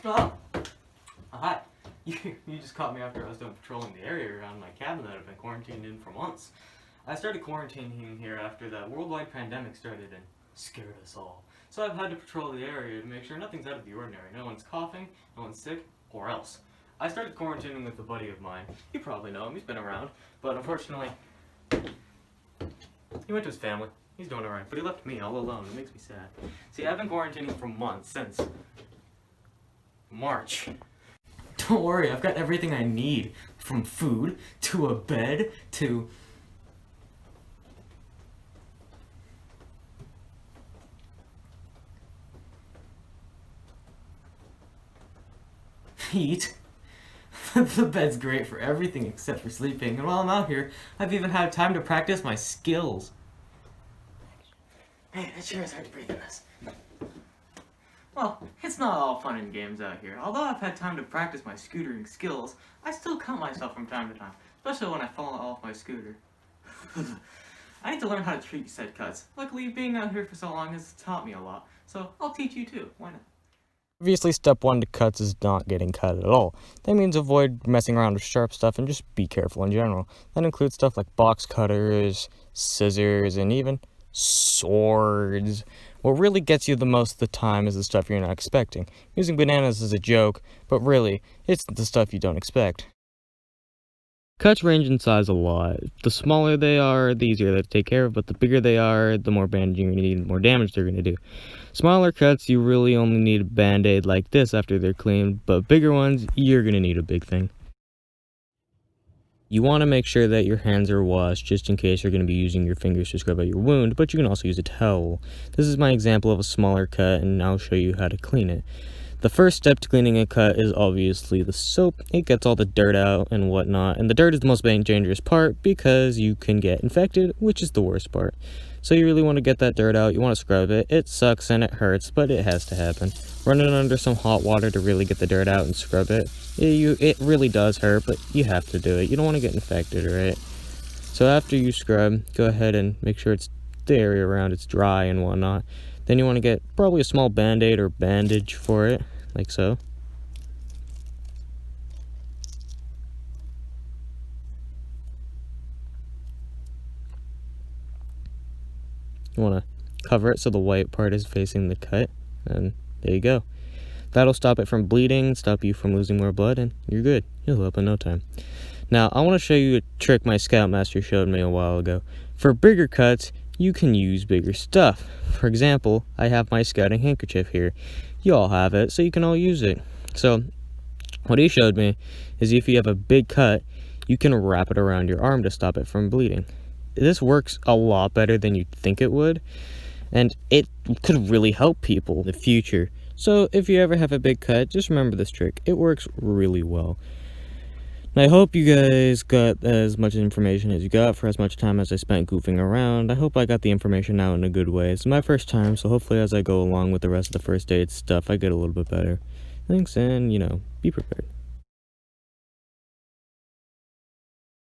Oh, hi. You just caught me after I was done patrolling the area around my cabin that I've been quarantined in for months. I started quarantining here after that worldwide pandemic started and scared us all. So I've had to patrol the area to make sure nothing's out of the ordinary. No one's coughing, no one's sick, or else. I started quarantining with a buddy of mine. You probably know him, he's been around. But unfortunately, he went to his family. He's doing alright, but he left me all alone. It makes me sad. See, I've been quarantining for months, since March. Don't worry, I've got everything I need. From food, to a bed, to... heat. The bed's great for everything except for sleeping, and while I'm out here, I've even had time to practice my skills. Man, it sure is hard to breathe in this. Well, it's not all fun and games out here. Although I've had time to practice my scootering skills, I still cut myself from time to time, especially when I fall off my scooter. I need to learn how to treat said cuts. Luckily, being out here for so long has taught me a lot, so I'll teach you too. Why not? Obviously, step 1 to cuts is not getting cut at all. That means avoid messing around with sharp stuff and just be careful in general. That includes stuff like box cutters, scissors, and even swords. What really gets you the most of the time is the stuff you're not expecting. Using bananas is a joke, but really, it's the stuff you don't expect. Cuts range in size a lot. The smaller they are, the easier they're to take care of, but the bigger they are, the more bandaging you're going to need, the more damage they're going to do. Smaller cuts, you really only need a band-aid like this after they're clean, but bigger ones, you're going to need a big thing. You want to make sure that your hands are washed just in case you're going to be using your fingers to scrub out your wound, but you can also use a towel. This is my example of a smaller cut, and I'll show you how to clean it. The first step to cleaning a cut is obviously the soap. It gets all the dirt out and whatnot, and the dirt is the most dangerous part because you can get infected, which is the worst part. So you really want to get that dirt out, you want to scrub it. It sucks and it hurts, but it has to happen. Run it under some hot water to really get the dirt out and scrub it. It really does hurt, but you have to do it. You don't want to get infected, right? So after you scrub, go ahead and make sure the area around it's dry and whatnot. Then you want to get probably a small band-aid or bandage for it, like so. You want to cover it so the white part is facing the cut, and there you go. That'll stop it from bleeding, stop you from losing more blood, and you're good. You'll heal up in no time. Now, I want to show you a trick my Scoutmaster showed me a while ago. For bigger cuts, you can use bigger stuff. For example, I have my scouting handkerchief here. You all have it, so you can all use it. So, what he showed me is if you have a big cut, you can wrap it around your arm to stop it from bleeding. This works a lot better than you'd think it would, and it could really help people in the future. So if you ever have a big cut, just remember this trick. It works really well. And I hope you guys got as much information as you got for as much time as I spent goofing around. I hope I got the information out in a good way. It's my first time, so hopefully as I go along with the rest of the first aid stuff, I get a little bit better. Thanks, and, be prepared.